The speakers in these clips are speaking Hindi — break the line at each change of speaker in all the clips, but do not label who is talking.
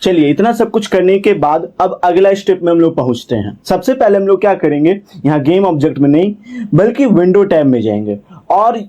चलिए इतना सब कुछ करने के बाद अब अगला स्टेप में हम लोग पहुंचते हैं। सबसे पहले हम लोग क्या करेंगे, यहाँ गेम ऑब्जेक्ट में नहीं बल्कि विंडो टैब में जाएंगे और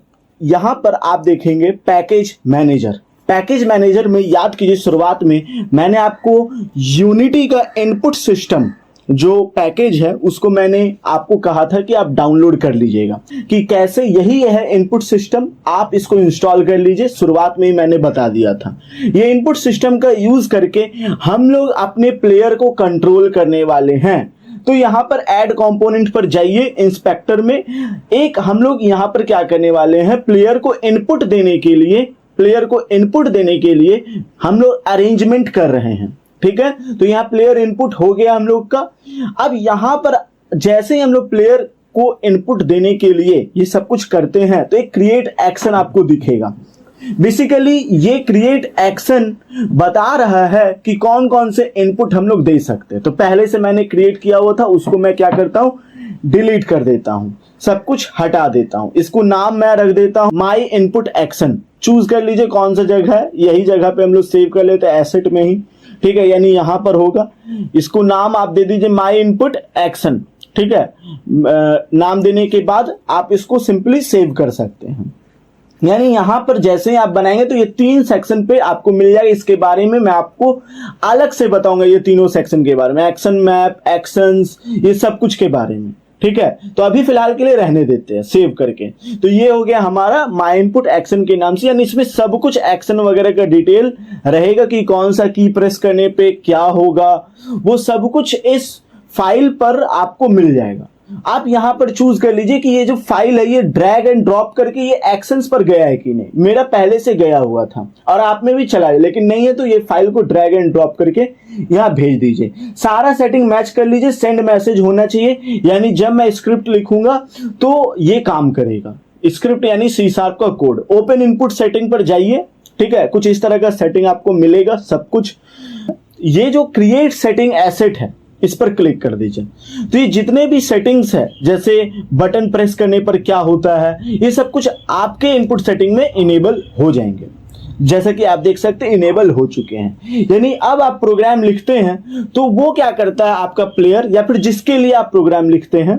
यहाँ पर आप देखेंगे पैकेज मैनेजर। पैकेज मैनेजर में याद कीजिए शुरुआत में मैंने आपको यूनिटी का इनपुट सिस्टम जो पैकेज है उसको मैंने आपको कहा था कि आप डाउनलोड कर लीजिएगा कि कैसे, यही है इनपुट सिस्टम, आप इसको इंस्टॉल कर लीजिए। शुरुआत में ही मैंने बता दिया था। ये इनपुट सिस्टम का यूज करके हम लोग अपने प्लेयर को कंट्रोल करने वाले हैं। तो यहाँ पर ऐड कंपोनेंट पर जाइए, इंस्पेक्टर में एक हम लोग यहाँ पर क्या करने वाले हैं, प्लेयर को इनपुट देने के लिए हम लोग अरेंजमेंट कर रहे हैं। ठीक है, तो यहाँ प्लेयर इनपुट हो गया हम लोग का। अब यहाँ पर जैसे ही हम लोग प्लेयर को इनपुट देने के लिए ये सब कुछ करते हैं तो एक क्रिएट एक्शन आपको दिखेगा। बेसिकली ये क्रिएट एक्शन बता रहा है कि कौन कौन से इनपुट हम लोग दे सकते हैं। तो पहले से मैंने क्रिएट किया हुआ था, उसको मैं क्या करता हूं, डिलीट कर देता हूं, सब कुछ हटा देता हूं। इसको नाम मैं रख देता हूं माई इनपुट एक्शन। चूज कर लीजिए कौन सा जगह है, यही जगह पे हम लोग सेव कर लेते हैं, एसेट में ही। ठीक है, यानी यहां पर होगा। इसको नाम आप दे दीजिए माई इनपुट एक्शन। ठीक है, नाम देने के बाद आप इसको सिंपली सेव कर सकते हैं। यानी यहां पर जैसे ही आप बनाएंगे तो ये 3 सेक्शन पे आपको मिल जाएगा। इसके बारे में मैं आपको अलग से बताऊंगा, ये तीनों सेक्शन के बारे में, एक्शन मैप, एक्शंस, ये सब कुछ के बारे में। ठीक है, तो अभी फिलहाल के लिए रहने देते हैं सेव करके। तो ये हो गया हमारा माई इनपुट एक्शन के नाम से, यानी इसमें सब कुछ एक्शन वगैरह का डिटेल रहेगा कि कौन सा की प्रेस करने पे क्या होगा, वो सब कुछ इस फाइल पर आपको मिल जाएगा। आप यहां पर चूज कर लीजिए कि ये जो फाइल है ये ड्रैग एंड ड्रॉप करके ये एक्शंस पर गया है कि नहीं। मेरा पहले से गया हुआ था और आप में भी चला है, लेकिन नहीं है तो ये फाइल को ड्रैग एंड ड्रॉप करके यहां भेज दीजिए। सारा सेटिंग मैच कर लीजिए, सेंड मैसेज होना चाहिए, यानी जब मैं स्क्रिप्ट लिखूंगा तो ये काम करेगा। स्क्रिप्ट यानी C# का कोड। ओपन इनपुट सेटिंग पर जाइए। ठीक है, कुछ इस तरह का सेटिंग आपको मिलेगा सब कुछ। ये जो क्रिएट सेटिंग एसेट है इस पर क्लिक कर दीजिए। तो ये जितने भी सेटिंग्स है, जैसे बटन प्रेस करने पर क्या होता है, ये सब कुछ आपके इनपुट सेटिंग में इनेबल हो जाएंगे। जैसा कि आप देख सकते हैं इनेबल हो चुके हैं। यानी अब आप प्रोग्राम लिखते हैं तो वो क्या करता है, आपका प्लेयर या फिर जिसके लिए आप प्रोग्राम लिखते हैं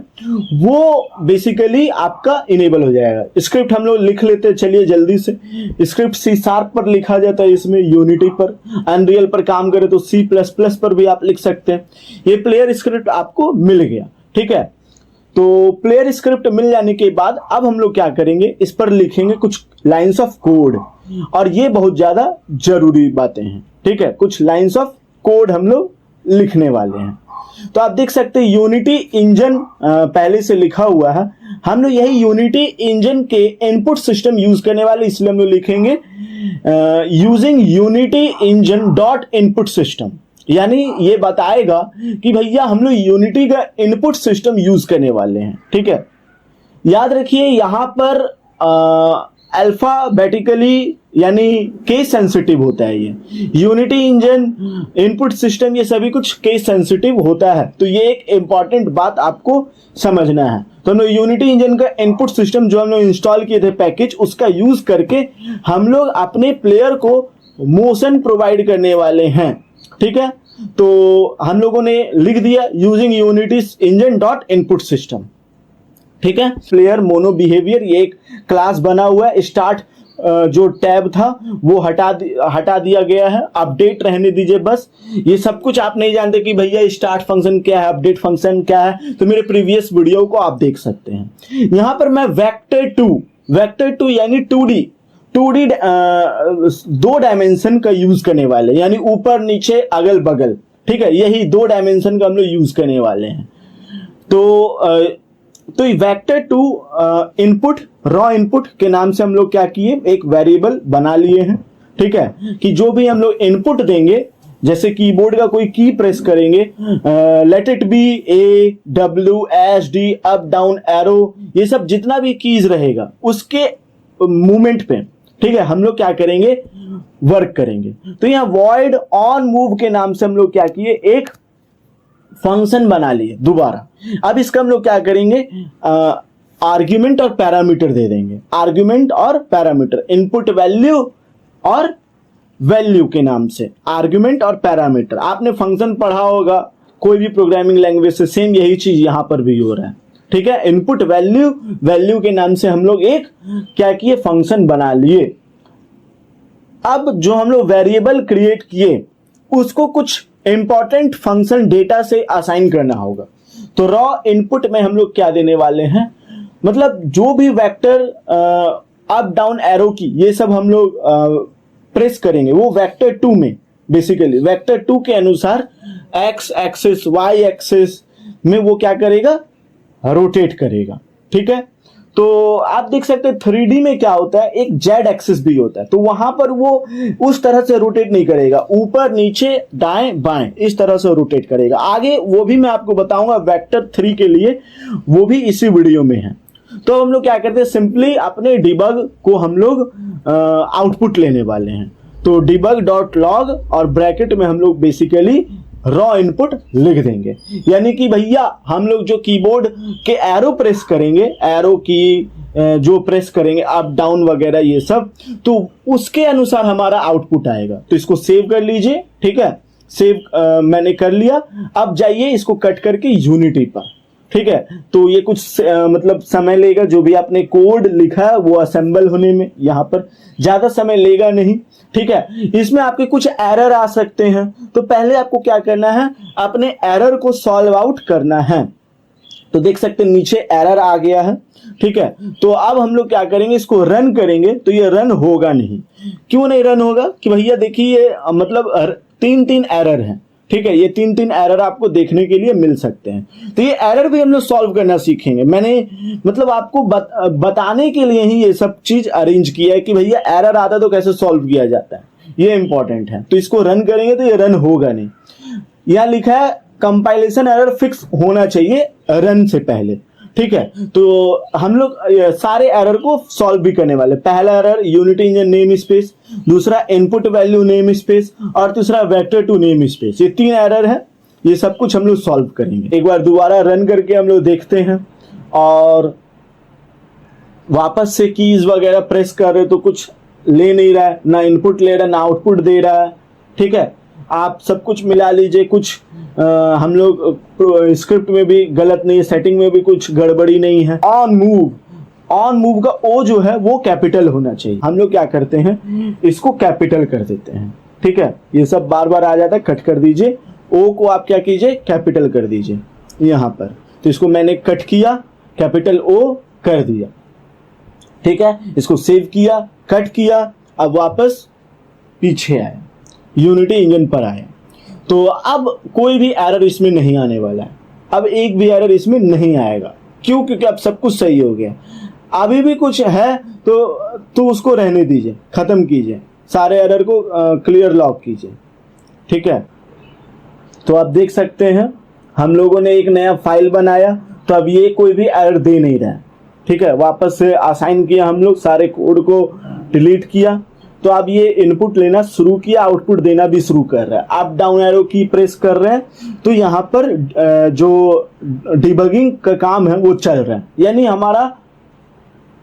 वो बेसिकली आपका इनेबल हो जाएगा। स्क्रिप्ट हम लोग लिख लेते हैं, चलिए जल्दी से। स्क्रिप्ट C# पर लिखा जाता है, इसमें यूनिटी पर, अनरियल पर काम करे तो C++ पर भी आप लिख सकते हैं। ये प्लेयर स्क्रिप्ट आपको मिल गया। ठीक है, तो प्लेयर स्क्रिप्ट मिल जाने के बाद अब हम लोग क्या करेंगे, इस पर लिखेंगे कुछ लाइंस ऑफ कोड, और ये बहुत ज्यादा जरूरी बातें हैं। ठीक है, कुछ लाइंस ऑफ कोड हम लोग लिखने वाले हैं। तो आप देख सकते हैं यूनिटी इंजन पहले से लिखा हुआ है, हम लोग यही यूनिटी इंजन के इनपुट सिस्टम यूज करने वाले, इसलिए हम लोग लिखेंगे using unity engine dot input system. यानी ये बताएगा कि भैया हम लोग यूनिटी का इनपुट सिस्टम यूज करने वाले हैं। ठीक है, याद रखिए यहां पर अल्फाबेटिकली यानी केस सेंसिटिव होता है। ये यूनिटी इंजन, इनपुट सिस्टम, ये सभी कुछ केस सेंसिटिव होता है। तो ये एक इंपॉर्टेंट बात आपको समझना है। तो हम लोग यूनिटी इंजन का इनपुट सिस्टम जो हम लोग इंस्टॉल किए थे पैकेज, उसका यूज करके हम लोग अपने प्लेयर को मोशन प्रोवाइड करने वाले हैं। ठीक है, तो हम लोगों ने लिख दिया using unity engine dot input system. ठीक है, प्लेयर मोनो बिहेवियर, ये एक क्लास बना हुआ है। स्टार्ट जो टैब था वो हटा दिया गया है, अपडेट रहने दीजिए बस। ये सब कुछ आप नहीं जानते कि भैया स्टार्ट फंक्शन क्या है, अपडेट फंक्शन क्या है, तो मेरे प्रीवियस वीडियो को आप देख सकते हैं। यहां पर मैं वेक्टर टू यानी 2D 2 डायमेंशन का यूज करने वाले, यानी ऊपर नीचे अगल बगल। ठीक है, यही 2 डायमेंशन का हम लोग यूज करने वाले हैं। तो वेक्टर 2 इनपुट, रॉ इनपुट के नाम से हम लोग क्या किए, एक वेरिएबल बना लिए हैं। ठीक है, कि जो भी हम लोग इनपुट देंगे, जैसे कीबोर्ड का कोई की प्रेस करेंगे, let it be A, W, S, D, up down arrow, ये सब जितना भी कीज रहेगा उसके मूवमेंट पे, ठीक है, हम लोग क्या करेंगे, वर्क करेंगे। तो यहाँ वॉइड ऑन मूव के नाम से हम लोग क्या किए, एक फंक्शन बना लिए दोबारा। अब इसका हम लोग क्या करेंगे, आर्ग्यूमेंट और पैरामीटर दे देंगे। आर्ग्यूमेंट और पैरामीटर, इनपुट वैल्यू और वैल्यू के नाम से, आर्गुमेंट और पैरामीटर। आपने फंक्शन पढ़ा होगा कोई भी प्रोग्रामिंग लैंग्वेज से, सेम यही चीज यहां पर भी हो रहा है। ठीक है, इनपुट वैल्यू, वैल्यू के नाम से हम लोग एक क्या किए, फंक्शन बना लिए। अब जो हम लोग वेरिएबल क्रिएट किए उसको कुछ इंपॉर्टेंट फंक्शन डेटा से असाइन करना होगा। तो रॉ इनपुट में हम लोग क्या देने वाले हैं, मतलब जो भी वेक्टर अप डाउन एरो की ये सब हम लोग प्रेस करेंगे वो वेक्टर 2 में, बेसिकली वेक्टर 2 के अनुसार एक्स एक्सिस वाई एक्सिस में वो क्या करेगा, रोटेट करेगा। ठीक है, तो आप देख सकते हैं 3D में क्या होता है, एक जेड एक्सिस भी होता है, तो वहां पर वो उस तरह से रोटेट नहीं करेगा, ऊपर नीचे दाएं बाएं इस तरह से रोटेट करेगा। आगे वो भी मैं आपको बताऊंगा वेक्टर 3 के लिए, वो भी इसी वीडियो में है। तो हम लोग क्या करते हैं, सिंपली अपने डिबग को हम लोग आउटपुट लेने वाले हैं। तो डिबग डॉट लॉग और ब्रैकेट में हम लोग बेसिकली रॉ इनपुट लिख देंगे, यानी कि भैया हम लोग जो कीबोर्ड के एरो प्रेस करेंगे, एरो की जो प्रेस करेंगे अप डाउन वगैरह ये सब, तो उसके अनुसार हमारा आउटपुट आएगा। तो इसको सेव कर लीजिए। ठीक है, सेव मैंने कर लिया। अब जाइए इसको कट करके यूनिटी पर। ठीक है, तो ये कुछ मतलब समय लेगा, जो भी आपने कोड लिखा है वो असेंबल होने में, यहाँ पर ज्यादा समय लेगा नहीं। ठीक है, इसमें आपके कुछ एरर आ सकते हैं, तो पहले आपको क्या करना है, अपने एरर को सॉल्व आउट करना है। तो देख सकते हैं नीचे एरर आ गया है। ठीक है, तो अब हम लोग क्या करेंगे, इसको रन करेंगे तो ये रन होगा नहीं। क्यों नहीं रन होगा, कि भैया देखिए ये मतलब 3 एरर हैं। ठीक है, ये 3 एरर आपको देखने के लिए मिल सकते हैं। तो ये एरर भी हम लोग सॉल्व करना सीखेंगे। मैंने मतलब आपको बताने के लिए ही ये सब चीज अरेंज किया है कि भैया एरर आता है तो कैसे सॉल्व किया जाता है, ये इंपॉर्टेंट है। तो इसको रन करेंगे तो ये रन होगा नहीं। यहां लिखा है कंपाइलेशन एरर फिक्स होना चाहिए रन से पहले। ठीक है, तो हम लोग सारे एरर को सॉल्व भी करने वाले। पहला error unity engine name space, दूसरा इनपुट वैल्यू नेम स्पेस और तीसरा वेक्टर 2 नेम स्पेस। ये 3 एरर है, ये सब कुछ हम लोग सॉल्व करेंगे। एक बार दोबारा रन करके हम लोग देखते हैं, और वापस से कीज वगैरह प्रेस कर रहे तो कुछ ले नहीं रहा है, ना इनपुट ले रहा है ना आउटपुट दे रहा है। ठीक है, आप सब कुछ मिला लीजिए। कुछ हम लोग स्क्रिप्ट में भी गलत नहीं है, सेटिंग में भी कुछ गड़बड़ी नहीं है। ऑन मूव का ओ जो है वो कैपिटल होना चाहिए। हम लोग क्या करते हैं, इसको कैपिटल कर देते हैं। ठीक है, ये सब बार बार आ जाता है, कट कर दीजिए। ओ को आप क्या कीजिए, कैपिटल कर दीजिए यहां पर। तो इसको मैंने कट किया, कैपिटल ओ कर दिया। ठीक है, इसको सेव किया, कट किया, अब वापस पीछे आया, यूनिटी इंजन पर आया। तो अब कोई भी एरर इसमें नहीं आने वाला है। अब एक भी एरर इसमें नहीं आएगा। क्यों, क्योंकि अब सब कुछ सही हो गया। अभी भी कुछ है तो उसको रहने दीजिए, खत्म कीजिए, सारे एरर को क्लियर लॉक कीजिए। ठीक है, तो आप देख सकते हैं हम लोगों ने एक नया फाइल बनाया, तो अब ये कोई भी एरर दे नहीं रहा है। ठीक है, वापस से असाइन किया, हम लोग सारे कोड को डिलीट किया, तो अब ये इनपुट लेना शुरू किया, आउटपुट देना भी शुरू कर रहा है। अप डाउन एरो की प्रेस कर रहे हैं, तो यहाँ पर जो डिबगिंग का काम है वो चल रहा है, यानी हमारा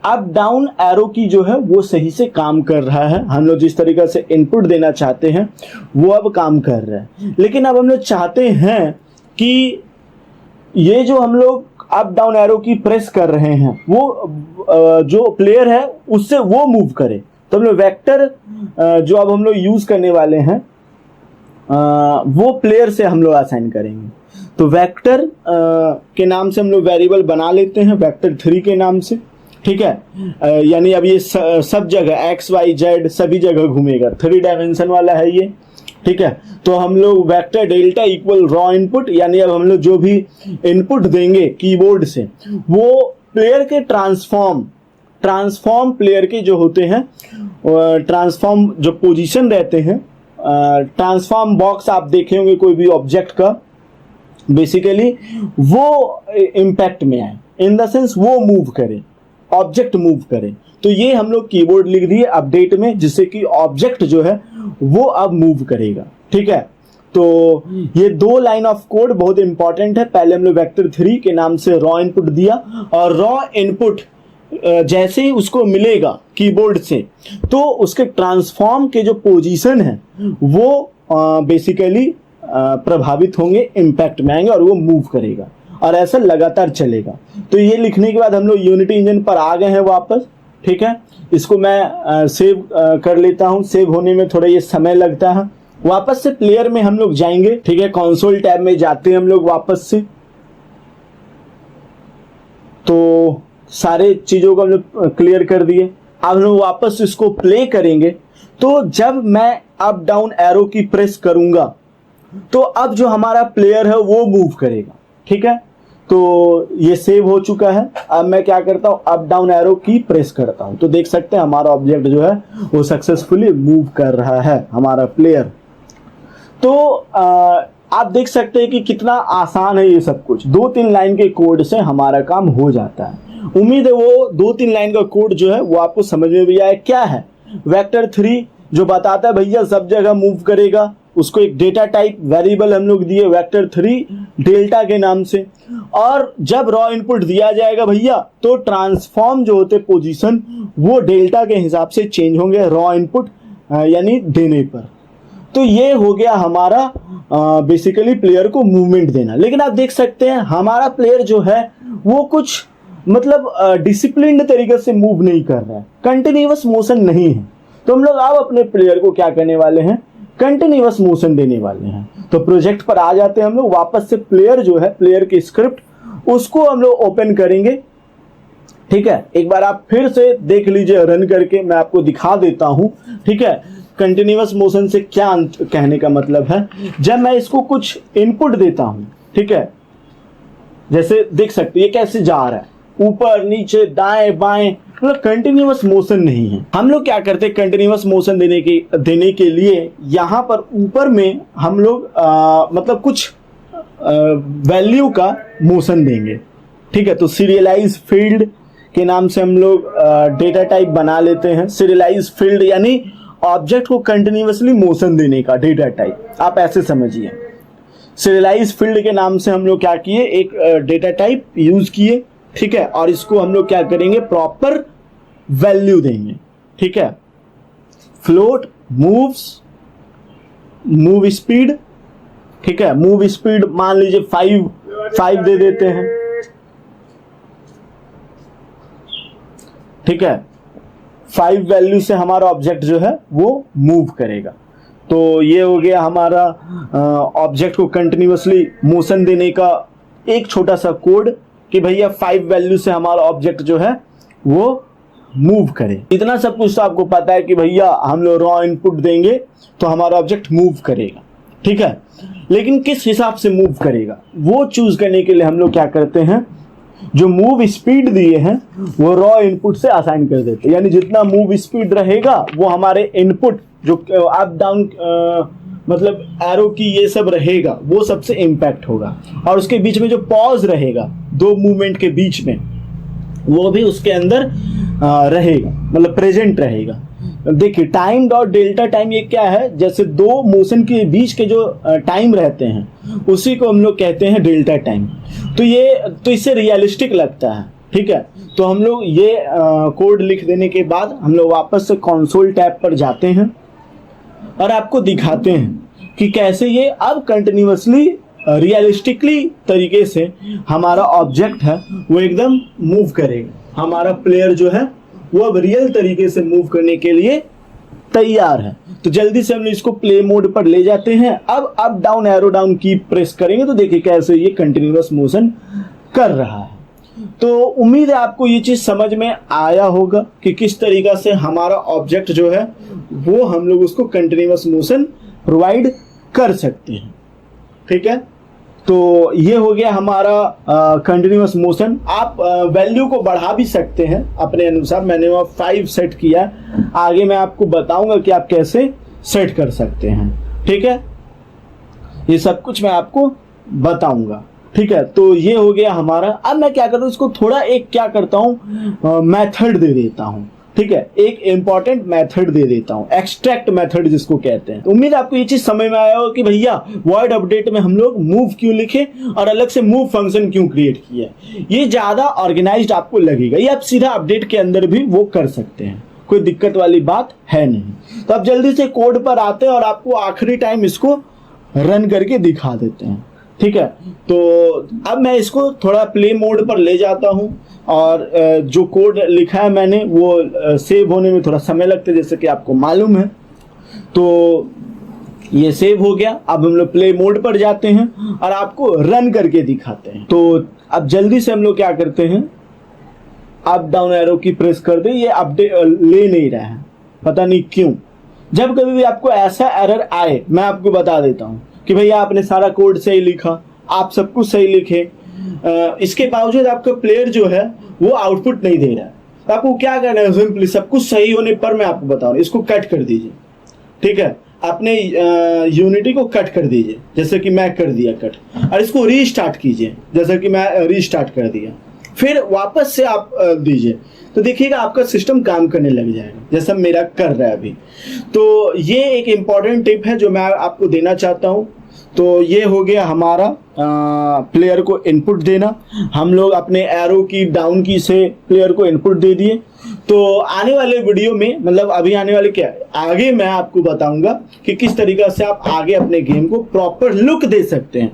अप डाउन एरो की जो है वो सही से काम कर रहा है। हम लोग जिस तरीके से इनपुट देना चाहते हैं वो अब काम कर रहा है। लेकिन अब हम लोग चाहते हैं कि ये जो हम लोग अप डाउन एरो की प्रेस कर रहे हैं वो जो प्लेयर है उससे वो मूव करे। तो हम लोग वेक्टर जो अब हम लोग यूज करने वाले हैं वो प्लेयर से हम लोग असाइन करेंगे। तो वेक्टर के नाम से हम लोग वेरिएबल बना लेते हैं, वेक्टर 3 के नाम से। ठीक है, यानी अब ये सब जगह एक्स वाई जेड सभी जगह घूमेगा, 3 डायमेंशन वाला है ये। ठीक है, तो हम लोग vector delta equal raw input, यानी अब हम लोग जो भी इनपुट देंगे कीबोर्ड से वो प्लेयर के ट्रांसफॉर्म प्लेयर के जो होते हैं, ट्रांसफॉर्म जो पोजीशन रहते हैं, ट्रांसफॉर्म बॉक्स आप देखे होंगे कोई भी ऑब्जेक्ट का, बेसिकली वो इम्पैक्ट में आए, इन द सेंस वो मूव करे, ऑब्जेक्ट मूव करे। तो ये हम लोग कीबोर्ड लिख दिए अपडेट में, जिससे कि ऑब्जेक्ट जो है वो अब मूव करेगा। ठीक है, तो ये 2 लाइन ऑफ कोड बहुत इंपॉर्टेंट है। पहले हम लोग वेक्टर 3 के नाम से रॉ इनपुट दिया, और रॉ इनपुट जैसे ही उसको मिलेगा कीबोर्ड से तो उसके ट्रांसफॉर्म के जो पोजीशन है वो बेसिकली प्रभावित होंगे, इम्पैक्ट में आएंगे और वो मूव करेगा और ऐसा लगातार चलेगा। तो ये लिखने के बाद हम लोग यूनिटी इंजन पर आ गए हैं वापस। ठीक है, इसको मैं सेव कर लेता हूँ। सेव होने में थोड़ा ये समय लगता है। वापस से प्लेयर में हम लोग जाएंगे। ठीक है, कंसोल टैब में जाते हैं हम लोग वापस से। तो सारे चीज़ों को हम लोग क्लियर कर दिए। अब हम लोग वापस इसको प्ले करेंगे। तो जब मैं अप डाउन एरो की प्रेस करूंगा तो अब जो हमारा प्लेयर है वो मूव करेगा। ठीक है, तो ये सेव हो चुका है। अब मैं क्या करता हूँ, अप डाउन एरो की प्रेस करता हूँ तो देख सकते हैं हमारा ऑब्जेक्ट जो है वो सक्सेसफुली मूव कर रहा है, हमारा प्लेयर। तो आप देख सकते हैं कि कितना आसान है ये सब कुछ। 2-3 लाइन के कोड से हमारा काम हो जाता है। उम्मीद है वो 2-3 लाइन का कोड जो है वो आपको समझ में भी आया। क्या है वेक्टर 3 जो बताता है भैया सब जगह मूव करेगा। उसको एक डेटा टाइप वेरिएबल हम लोग दिए वेक्टर 3 डेल्टा के नाम से, और जब रॉ इनपुट दिया जाएगा भैया तो ट्रांसफॉर्म जो होते पोजीशन वो डेल्टा के हिसाब से चेंज होंगे रॉ इनपुट यानी देने पर। तो ये हो गया हमारा बेसिकली प्लेयर को मूवमेंट देना। लेकिन आप देख सकते हैं हमारा प्लेयर जो है वो कुछ मतलब डिसिप्लिन्ड तरीके से मूव नहीं कर रहा है, कंटिन्यूअस मोशन नहीं है। तो हम लोग अब अपने प्लेयर को क्या करने वाले हैं, कंटिन्यूअस मोशन देने वाले हैं। तो प्रोजेक्ट पर आ जाते हैं हम लोग। वापस से प्लेयर जो है, प्लेयर की स्क्रिप्ट उसको हम लोग ओपन करेंगे। ठीक है, एक बार आप फिर से देख लीजिए रन करके, मैं आपको दिखा देता हूं। ठीक है, कंटिन्यूअस मोशन से क्या कहने का मतलब है, जब मैं इसको कुछ इनपुट देता हूं, ठीक है, जैसे देख सकते हैं ये कैसे जा रहा है, ऊपर नीचे दाएं बाएं, मतलब कंटिन्यूअस मोशन नहीं है। हम लोग क्या करते हैं, कंटिन्यूअस मोशन देने के लिए यहाँ पर ऊपर में हम लोग मतलब कुछ वैल्यू का मोशन देंगे। ठीक है, तो सीरियलाइज फील्ड के नाम से हम लोग डेटा टाइप बना लेते हैं। सीरियलाइज फील्ड यानी ऑब्जेक्ट को कंटिन्यूअसली मोशन देने का डेटा टाइप, आप ऐसे समझिए। सीरियलाइज फील्ड के नाम से हम लोग क्या किए, एक डेटा टाइप यूज किए। ठीक है, और इसको हम लोग क्या करेंगे, प्रॉपर वैल्यू देंगे। ठीक है, फ्लोट मूव्स, मूव स्पीड। ठीक है, मूव स्पीड मान लीजिए 5 दे देते हैं। ठीक है, 5 वैल्यू से हमारा ऑब्जेक्ट जो है वो मूव करेगा। तो ये हो गया हमारा ऑब्जेक्ट को कंटिन्यूअसली मोशन देने का एक छोटा सा कोड कि भैया 5 वैल्यू से हमारा ऑब्जेक्ट जो है वो मूव करे। इतना सब कुछ तो आपको पता है कि भैया हम लोग रॉ इनपुट देंगे तो हमारा ऑब्जेक्ट मूव करेगा। ठीक है, लेकिन किस हिसाब से मूव करेगा वो चूज करने के लिए हम लोग क्या करते हैं, जो मूव स्पीड दिए हैं वो रॉ इनपुट से असाइन कर देते हैं। यानी जितना मूव स्पीड रहेगा वो हमारे इनपुट जो अप डाउन मतलब एरो की ये सब रहेगा वो सबसे इम्पैक्ट होगा, और उसके बीच में जो पॉज रहेगा 2 मूवमेंट के बीच में वो भी उसके अंदर रहेगा, मतलब प्रेजेंट रहेगा। देखिए टाइम डॉट डेल्टा टाइम ये क्या है, जैसे 2 मोशन के बीच के जो टाइम रहते हैं उसी को हम लोग कहते हैं डेल्टा टाइम। तो इससे रियलिस्टिक लगता है। ठीक है, तो हम लोग ये कोड लिख देने के बाद हम लोग वापस से कंसोल टैब पर जाते हैं और आपको दिखाते हैं कि कैसे ये अब कंटिन्यूअसली रियलिस्टिकली तरीके से हमारा ऑब्जेक्ट है वो एकदम मूव करेगा। हमारा प्लेयर जो है वो अब रियल तरीके से मूव करने के लिए तैयार है। तो जल्दी से हम इसको प्ले मोड पर ले जाते हैं। अब अप डाउन एरो डाउन की प्रेस करेंगे तो देखिए कैसे ये कंटिन्यूअस मोशन कर रहा है। तो उम्मीद है आपको ये चीज समझ में आया होगा कि किस तरीका से हमारा ऑब्जेक्ट जो है वो हम लोग उसको कंटिन्यूअस मोशन प्रोवाइड कर सकते हैं। ठीक है, तो ये हो गया हमारा कंटिन्यूअस मोशन। आप वैल्यू को बढ़ा भी सकते हैं अपने अनुसार। मैंने वहाँ 5 सेट किया, आगे मैं आपको बताऊंगा कि आप कैसे सेट कर सकते हैं। ठीक है, ये सब कुछ मैं आपको बताऊंगा। ठीक है, तो ये हो गया हमारा। अब मैं क्या करता हूँ, इसको थोड़ा एक क्या करता हूँ मेथड दे देता हूँ। ठीक है, एक इंपॉर्टेंट मेथड दे देता हूं, एक्सट्रैक्ट मेथड जिसको कहते हैं। उम्मीद आपको ये चीज समझ में आया हो कि भैया वॉइड अपडेट में हम लोग मूव क्यों लिखे और अलग से मूव फंक्शन क्यों क्रिएट किया। ये ज्यादा ऑर्गेनाइज्ड आपको लगेगा, ये आप सीधा अपडेट के अंदर भी वो कर सकते हैं, कोई दिक्कत वाली बात है नहीं। तो अब जल्दी से कोड पर आते हैं और आपको आखिरी टाइम इसको रन करके दिखा देते हैं। ठीक है, तो अब मैं इसको थोड़ा प्ले मोड पर ले जाता हूं और जो कोड लिखा है मैंने वो सेव होने में थोड़ा समय लगता है, जैसे कि आपको मालूम है। तो ये सेव हो गया। अब हम लोग प्ले मोड पर जाते हैं और आपको रन करके दिखाते हैं। तो अब जल्दी से हम लोग क्या करते हैं, अप डाउन एरो की प्रेस कर दे, ये अपडेट ले नहीं रहा है, पता नहीं क्यों। जब कभी भी आपको ऐसा एरर आए, मैं आपको बता देता हूं कि भैया आपने सारा कोड सही लिखा, आप सब कुछ सही लिखे, इसके बावजूद आपका प्लेयर जो है वो आउटपुट नहीं दे रहा है, तो आपको क्या करना है, सिंपली सब कुछ सही होने पर मैं आपको बता रहा हूं, इसको कट कर दीजिए। ठीक है, अपने यूनिटी को कट कर दीजिए, जैसे कि मैं कर दिया कट, और इसको रीस्टार्ट कीजिए, जैसे कि मैं रीस्टार्ट कर दिया, फिर वापस से आप दीजिए, तो देखिएगा आपका सिस्टम काम करने लग जाएगा, जैसा मेरा कर रहा है अभी। तो ये एक इम्पॉर्टेंट टिप है जो मैं आपको देना चाहता हूँ। तो ये हो गया हमारा प्लेयर को इनपुट देना। हम लोग अपने एरो की डाउन की से प्लेयर को इनपुट दे दिए। तो आने वाले वीडियो में, मतलब अभी आने वाले क्या आगे, मैं आपको बताऊंगा कि किस तरीके से आप आगे अपने गेम को प्रॉपर लुक दे सकते हैं।